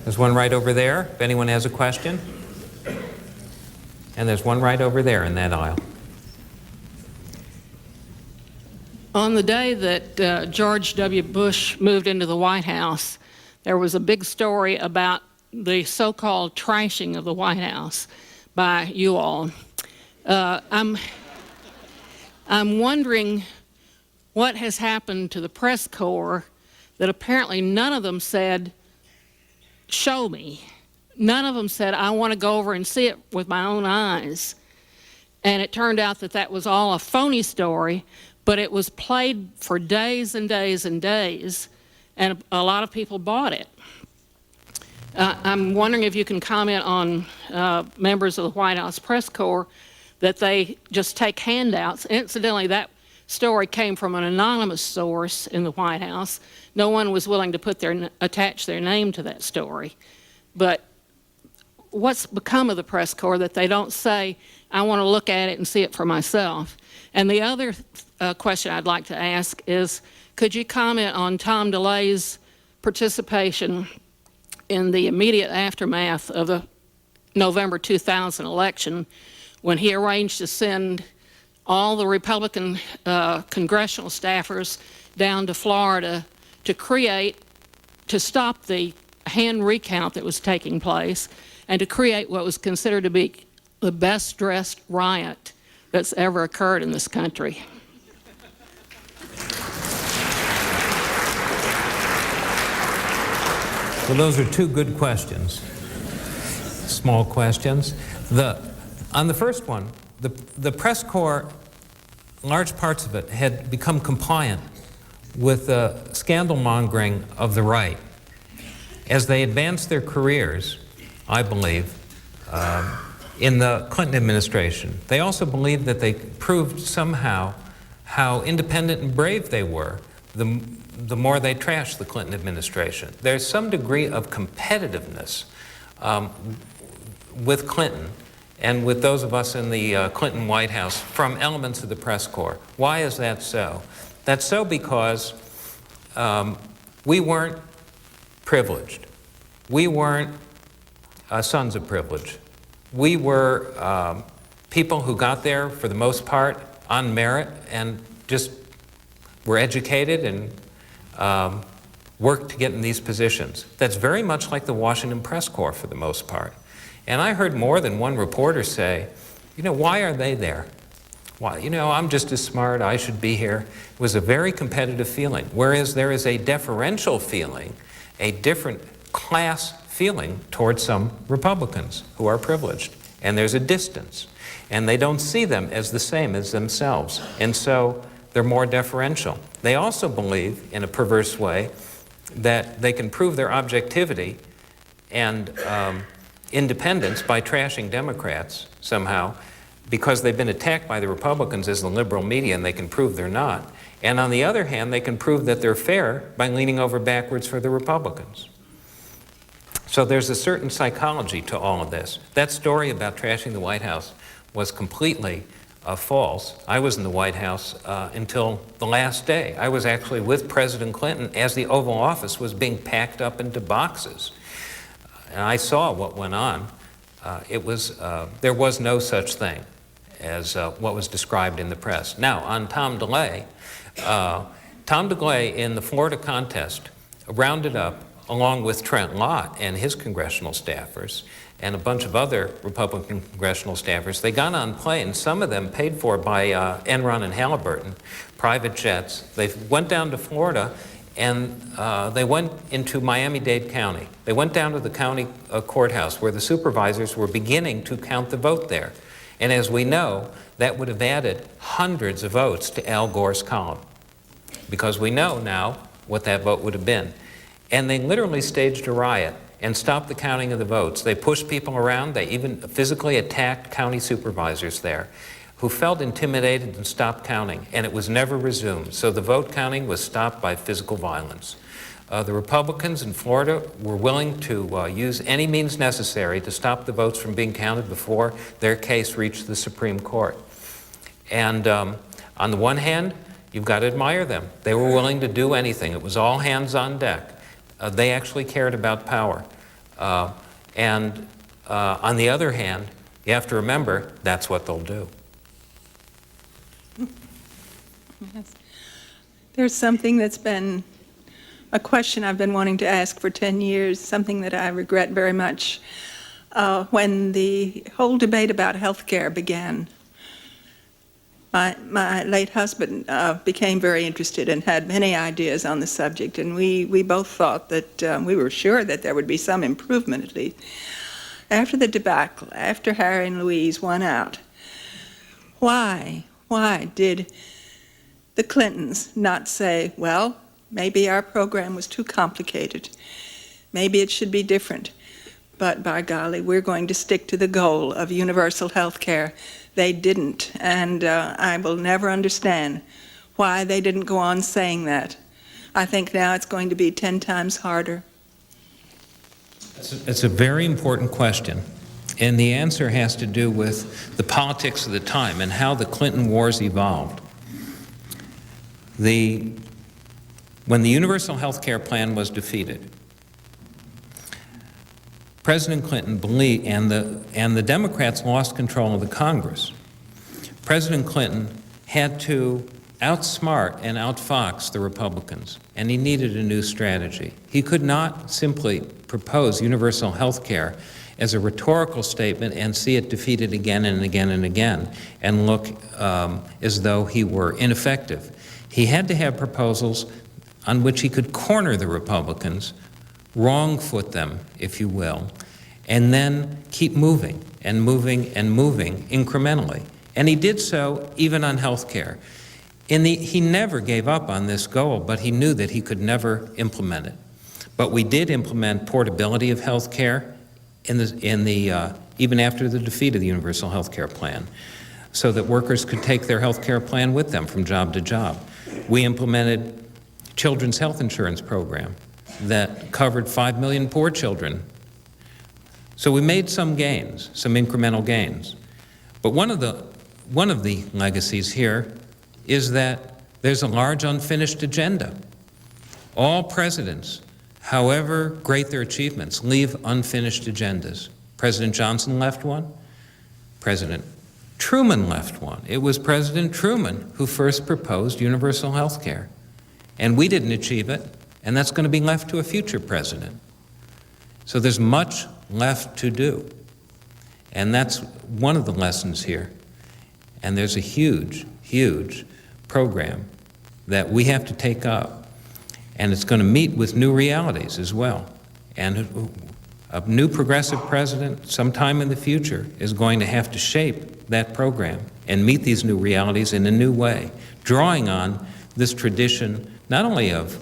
There's one right over there, if anyone has a question. And there's one right over there in that aisle. On the day that George W. Bush moved into the White House, there was a big story about the so-called trashing of the White House by you all. I'm wondering what has happened to the press corps that apparently none of them said, "Show me." None of them said, "I want to go over and see it with my own eyes." And it turned out that that was all a phony story, but it was played for days and days and days, and a lot of people bought it. I'm wondering if you can comment on members of the White House press corps that they just take handouts. Incidentally, that story came from an anonymous source in the White House. No one was willing to attach their name to that story. But what's become of the press corps that they don't say, "I want to look at it and see it for myself"? And the other question I'd like to ask is, could you comment on Tom DeLay's participation in the immediate aftermath of the November 2000 election, when he arranged to send all the Republican congressional staffers down to Florida to stop the hand recount that was taking place and to create what was considered to be the best dressed riot that's ever occurred in this country? Well, those are two good questions, small questions. On the first one, the press corps, large parts of it, had become compliant with the scandal mongering of the right. As they advanced their careers, I believe, in the Clinton administration, they also believed that they proved somehow how independent and brave they were the more they trashed the Clinton administration. There's some degree of competitiveness with Clinton and with those of us in the Clinton White House from elements of the press corps. Why is that so? That's so because we weren't privileged. We weren't sons of privilege. We were people who got there, for the most part, on merit and just were educated and worked to get in these positions. That's very much like the Washington press corps for the most part. And I heard more than one reporter say, why are they there? Why, I'm just as smart, I should be here. It was a very competitive feeling, whereas there is a deferential feeling, a different class feeling towards some Republicans who are privileged. And there's a distance. And they don't see them as the same as themselves. And so they're more deferential. They also believe, in a perverse way, that they can prove their objectivity and independence by trashing Democrats somehow, because they've been attacked by the Republicans as the liberal media, and they can prove they're not. And on the other hand, they can prove that they're fair by leaning over backwards for the Republicans. So there's a certain psychology to all of this. That story about trashing the White House was completely false. I was in the White House until the last day. I was actually with President Clinton as the Oval Office was being packed up into boxes. And I saw what went on. There was no such thing as what was described in the press. Now, on Tom DeLay, Tom DeGlay in the Florida contest rounded up, along with Trent Lott and his congressional staffers, and a bunch of other Republican congressional staffers. They got on planes, some of them paid for by Enron and Halliburton, private jets. They went down to Florida, and they went into Miami-Dade County. They went down to the county courthouse where the supervisors were beginning to count the vote there. And as we know, that would have added hundreds of votes to Al Gore's column, because we know now what that vote would have been. And they literally staged a riot and stopped the counting of the votes. They pushed people around. They even physically attacked county supervisors there who felt intimidated and stopped counting, and it was never resumed. So the vote counting was stopped by physical violence. The Republicans in Florida were willing to use any means necessary to stop the votes from being counted before their case reached the Supreme Court. And on the one hand, you've got to admire them. They were willing to do anything. It was all hands on deck. They actually cared about power. And on the other hand, you have to remember that's what they'll do. Yes. There's something that's been a question I've been wanting to ask for 10 years, something that I regret very much. When the whole debate about health care began, my late husband became very interested and had many ideas on the subject, and we both thought that we were sure that there would be some improvement at least. After the debacle, after Harry and Louise won out, why did the Clintons not say, well, maybe our program was too complicated, maybe it should be different, but by golly, we're going to stick to the goal of universal health care? They didn't, and I will never understand why they didn't go on saying that. I think now it's going to be 10 times harder. It's a very important question, and the answer has to do with the politics of the time and how the Clinton wars evolved. When the Universal Health Care Plan was defeated, President Clinton believed, and the Democrats lost control of the Congress. President Clinton had to outsmart and outfox the Republicans, and he needed a new strategy. He could not simply propose universal health care as a rhetorical statement and see it defeated again and again and again and look as though he were ineffective. He had to have proposals on which he could corner the Republicans, wrong-foot them, if you will, and then keep moving and moving and moving incrementally. And he did so even on health care. He never gave up on this goal, but he knew that he could never implement it. But we did implement portability of health care even after the defeat of the Universal Health Care Plan, so that workers could take their health care plan with them from job to job. We implemented Children's Health Insurance Program that covered 5 million poor children. So we made some gains, some incremental gains. But one of the legacies here is that there's a large unfinished agenda. All presidents, however great their achievements, leave unfinished agendas. President Johnson left one. President Truman left one. It was President Truman who first proposed universal health care. And we didn't achieve it, and that's going to be left to a future president. So there's much left to do. And that's one of the lessons here. And there's a huge, huge program that we have to take up. And it's going to meet with new realities as well. And a new progressive president sometime in the future is going to have to shape that program and meet these new realities in a new way, drawing on this tradition not only of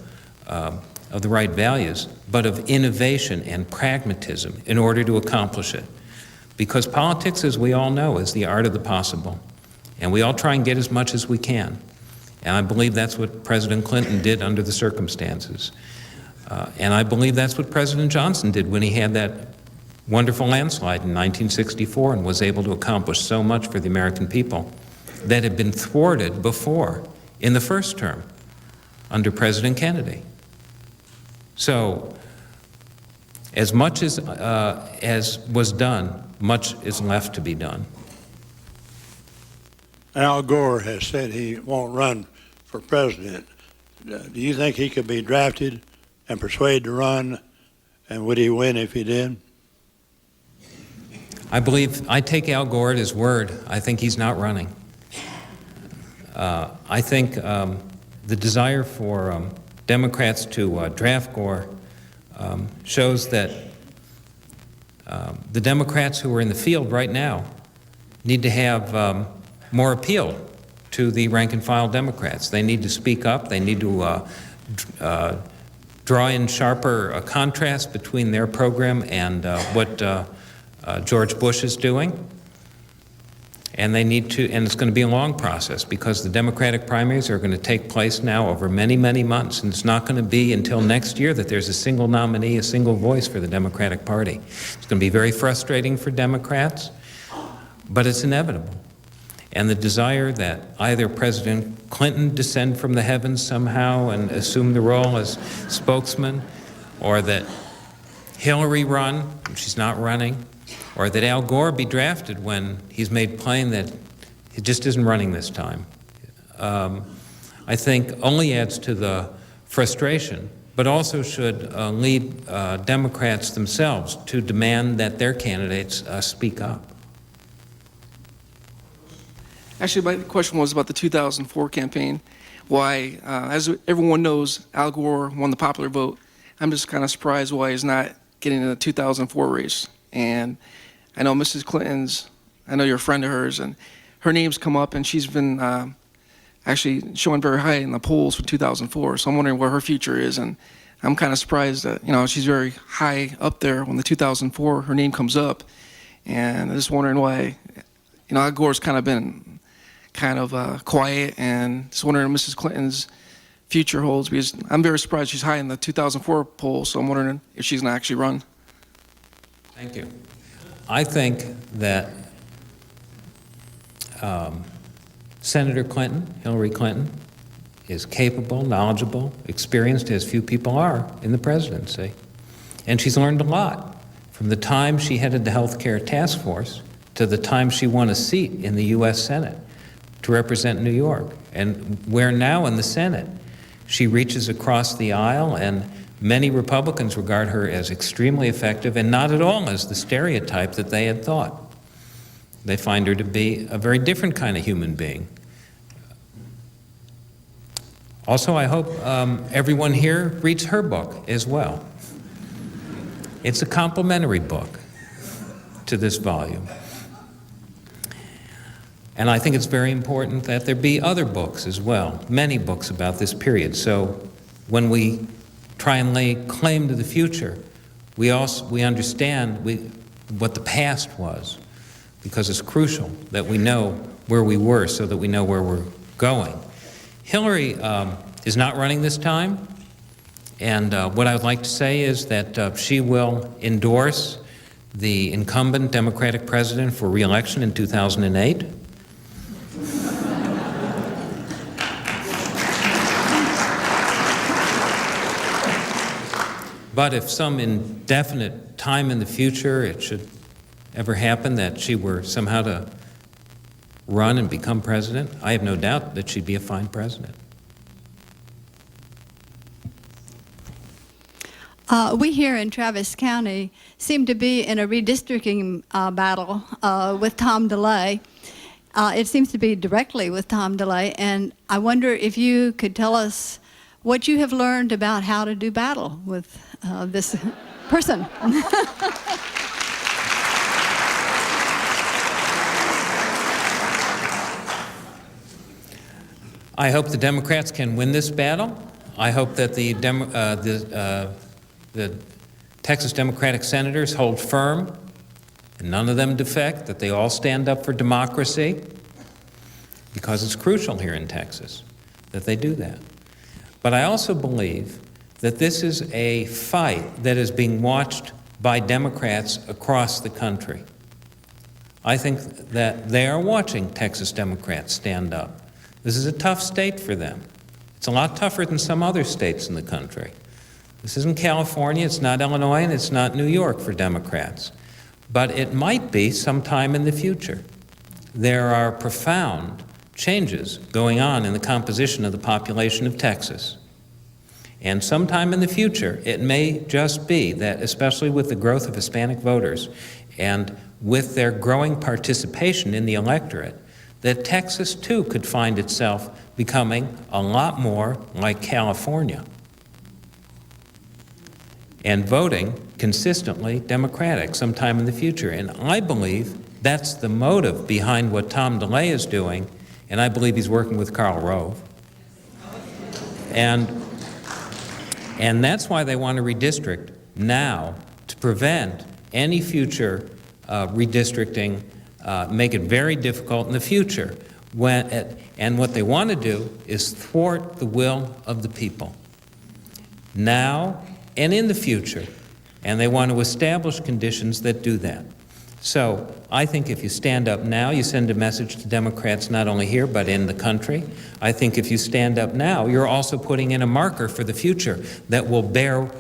the right values, but of innovation and pragmatism in order to accomplish it. Because politics, as we all know, is the art of the possible. And we all try and get as much as we can. And I believe that's what President Clinton did under the circumstances. And I believe that's what President Johnson did when he had that wonderful landslide in 1964 and was able to accomplish so much for the American people that had been thwarted before in the first term under President Kennedy. So as much as was done, much is left to be done. Al Gore has said he won't run for president. Do you think he could be drafted and persuaded to run, and would he win if he did? I take Al Gore at his word. I think he's not running. I think the desire for Democrats to draft Gore shows that the Democrats who are in the field right now need to have more appeal to the rank-and-file Democrats. They need to speak up. They need to draw in sharper contrast between their program and what George Bush is doing. And they need to, and it's going to be a long process because the Democratic primaries are going to take place now over many, many months, and it's not going to be until next year that there's a single nominee, a single voice for the Democratic Party. It's going to be very frustrating for Democrats, but it's inevitable. And the desire that either President Clinton descend from the heavens somehow and assume the role as spokesman, or that Hillary run, she's not running, or that Al Gore be drafted when he's made plain that he just isn't running this time, I think only adds to the frustration, but also should lead Democrats themselves to demand that their candidates speak up. Actually, my question was about the 2004 campaign. Why, as everyone knows, Al Gore won the popular vote. I'm just kind of surprised why he's not getting in the 2004 race. And I know Mrs. Clinton's, I know you're a friend of hers, and her name's come up, and she's been actually showing very high in the polls for 2004. So I'm wondering where her future is, and I'm kind of surprised that, you know, she's very high up there when the 2004, her name comes up. And I'm just wondering why, you know, Al Gore's kind of been kind of quiet, and just wondering what Mrs. Clinton's future holds, because I'm very surprised she's high in the 2004 poll, so I'm wondering if she's going to actually run. Thank you. I think that Senator Clinton, Hillary Clinton, is capable, knowledgeable, experienced, as few people are in the presidency. And she's learned a lot from the time she headed the Health Care Task Force to the time she won a seat in the U.S. Senate to represent New York. And where now in the Senate, she reaches across the aisle, and many Republicans regard her as extremely effective and not at all as the stereotype that they had thought. They find her to be a very different kind of human being. Also, I hope everyone here reads her book as well. It's a complementary book to this volume. And I think it's very important that there be other books as well, many books about this period. So when we try and lay claim to the future, we understand what the past was, because it's crucial that we know where we were so that we know where we're going. Hillary is not running this time, and what I would like to say is that she will endorse the incumbent Democratic president for re-election in 2008. But if some indefinite time in the future it should ever happen that she were somehow to run and become president, I have no doubt that she'd be a fine president. We here in Travis County seem to be in a redistricting battle with Tom DeLay. It seems to be directly with Tom DeLay, and I wonder if you could tell us what you have learned about how to do battle with this person. I hope the Democrats can win this battle. I hope that the Texas Democratic senators hold firm, and none of them defect, that they all stand up for democracy, because it's crucial here in Texas that they do that. But I also believe that this is a fight that is being watched by Democrats across the country. I think that they are watching Texas Democrats stand up. This is a tough state for them. It's a lot tougher than some other states in the country. This isn't California, it's not Illinois, and it's not New York for Democrats. But it might be sometime in the future. There are profound changes going on in the composition of the population of Texas. And sometime in the future, it may just be that, especially with the growth of Hispanic voters and with their growing participation in the electorate, that Texas too could find itself becoming a lot more like California and voting consistently Democratic sometime in the future. And I believe that's the motive behind what Tom DeLay is doing, and I believe he's working with Karl Rove. And that's why they want to redistrict now, to prevent any future redistricting, make it very difficult in the future. And what they want to do is thwart the will of the people, now and in the future. And they want to establish conditions that do that. So I think if you stand up now, you send a message to Democrats not only here but in the country. I think if you stand up now, you're also putting in a marker for the future that will bear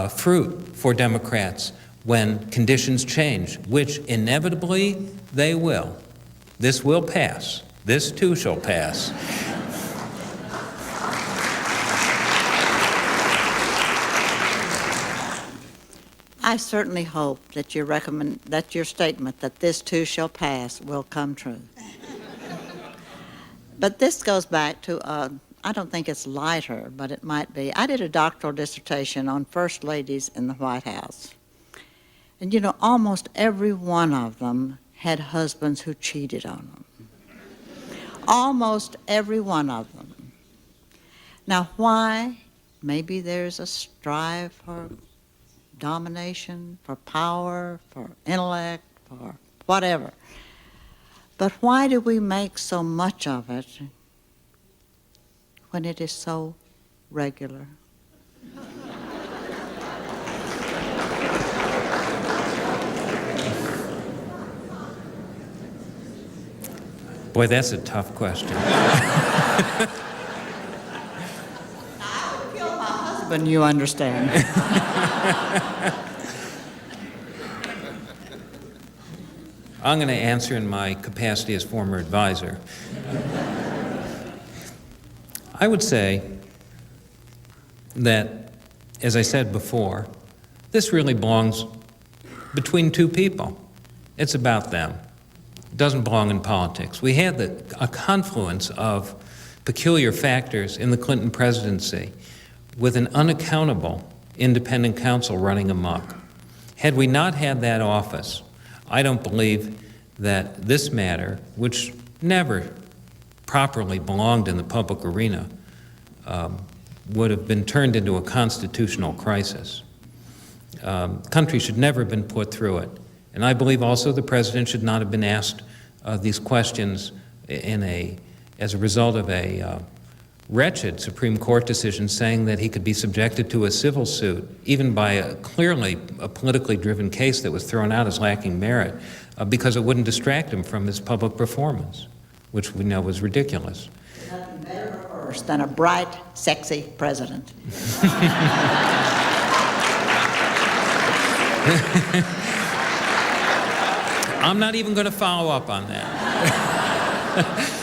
fruit for Democrats when conditions change, which inevitably they will. This will pass. This too shall pass. I certainly hope that your statement that this too shall pass will come true. But this goes back to, I don't think it's lighter, but it might be. I did a doctoral dissertation on first ladies in the White House. And you know, almost every one of them had husbands who cheated on them. Almost every one of them. Now why? Maybe there's a strive for domination, for power, for intellect, for whatever. But why do we make so much of it when it is so regular? Boy, that's a tough question. But you understand. I'm going to answer in my capacity as former advisor. I would say that, as I said before, this really belongs between two people. It's about them. It doesn't belong in politics. We had a confluence of peculiar factors in the Clinton presidency with an unaccountable independent counsel running amok. Had we not had that office, I don't believe that this matter, which never properly belonged in the public arena, would have been turned into a constitutional crisis. The country should never have been put through it. And I believe also the president should not have been asked these questions as a result of a wretched Supreme Court decision saying that he could be subjected to a civil suit, even by clearly a politically driven case that was thrown out as lacking merit, because it wouldn't distract him from his public performance, which we know was ridiculous. Nothing better or worse than a bright, sexy president. I'm not even going to follow up on that.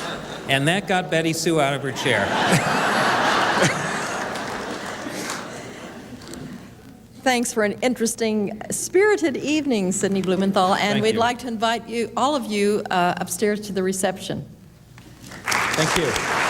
And that got Betty Sue out of her chair. Thanks for an interesting, spirited evening, Sidney Blumenthal, and Thank we'd you. like to invite you, all of you, upstairs to the reception. Thank you.